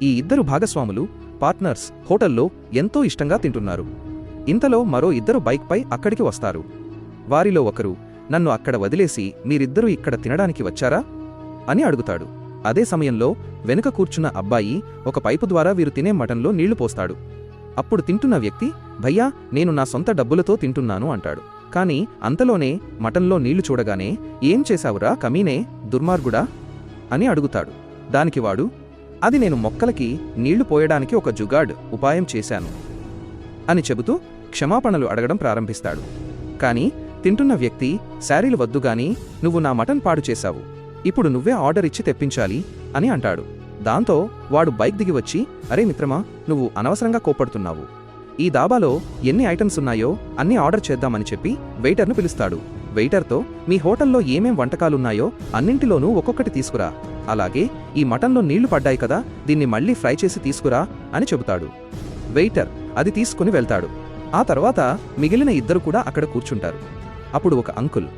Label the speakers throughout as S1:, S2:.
S1: ఈ ఇద్దరు భాగస్వాములు పార్ట్నర్స్ హోటల్లో ఎంతో ఇష్టంగా తింటున్నారు. ఇంతలో మరో ఇద్దరు బైక్పై అక్కడికి వస్తారు. వారిలో ఒకరు, నన్ను అక్కడ వదిలేసి మీరిద్దరూ ఇక్కడ తినడానికి వచ్చారా అని అడుగుతాడు. అదే సమయంలో వెనుక కూర్చున్న అబ్బాయి ఒక పైపు ద్వారా వీరు తినే మటన్లో నీళ్లు పోస్తాడు. అప్పుడు తింటున్న వ్యక్తి, భయ్యా నేను నా సొంత డబ్బులతో తింటున్నాను అంటాడు. కాని అంతలోనే మటన్లో నీళ్లు చూడగానే, ఏం చేశావురా కమీనే, దుర్మార్గుడా అని అడుగుతాడు. దానికి వాడు, అది నేను మొక్కలకి నీళ్లు పోయడానికి ఒక జుగాడ్ ఉపాయం చేశాను అని చెబుతూ క్షమాపణలు అడగడం ప్రారంభిస్తాడు. కాని తింటున్న వ్యక్తి, శారీలు వద్దుగాని నువ్వు నా మటన్ పాడు చేశావు, ఇప్పుడు నువ్వే ఆర్డర్ ఇచ్చి తెప్పించాలి అని అంటాడు. దాంతో వాడు బైక్ దిగి వచ్చి, అరే మిత్రమా, నువ్వు అనవసరంగా కోప్పడుతున్నావు, ఈ దాబాలో ఎన్ని ఐటమ్స్ ఉన్నాయో అన్నీ ఆర్డర్ చేద్దామని చెప్పి వెయిటర్ను పిలుస్తాడు. వెయిటర్తో, మీ హోటల్లో ఏమేం వంటకాలున్నాయో అన్నింటిలోనూ ఒక్కొక్కటి తీసుకురా, అలాగే ఈ మటన్లో నీళ్లు పడ్డాయి కదా, దీన్ని మళ్లీ ఫ్రై చేసి తీసుకురా అని చెబుతాడు. వెయిటర్ అది తీసుకుని వెళ్తాడు. ఆ తర్వాత మిగిలిన ఇద్దరు కూడా అక్కడ కూర్చుంటారు. అప్పుడు ఒక అంకుల్,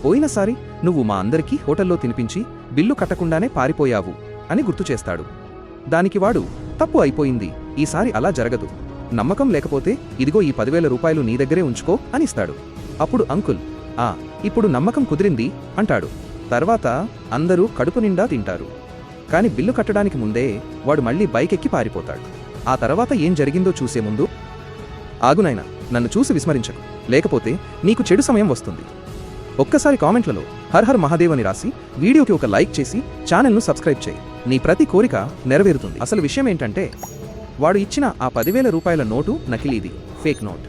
S1: పోయినసారి నువ్వు మా అందరికీ హోటల్లో తినిపించి బిల్లు కట్టకుండానే పారిపోయావు అని గుర్తు చేస్తాడు. దానికి వాడు, తప్పు అయిపోయింది, ఈసారి అలా జరగదు, నమ్మకం లేకపోతే ఇదిగో ఈ 10,000 రూపాయలు నీ దగ్గరే ఉంచుకో అని ఇస్తాడు. అప్పుడు అంకుల్, ఇప్పుడు నమ్మకం కుదిరింది అంటాడు. తర్వాత అందరూ కడుపు నిండా తింటారు. కాని బిల్లు కట్టడానికి ముందే వాడు మళ్లీ బైక్ ఎక్కి పారిపోతాడు. ఆ తర్వాత ఏం జరిగిందో చూసే ముందు, ఆగునైనా, నన్ను చూసి విస్మరించకు, లేకపోతే నీకు చెడు సమయం వస్తుంది. ఒక్కసారి కామెంట్లలో హర్ హర్ మహాదేవ్ అని రాసి వీడియోకి ఒక లైక్ చేసి ఛానల్ను సబ్స్క్రైబ్ చేయి. నీ ప్రతి కోరిక నెరవేరుతుంది. అసలు విషయం ఏంటంటే, వాడు ఇచ్చిన ఆ 10,000 రూపాయల నోటు నకిలీది, ఫేక్ నోట్.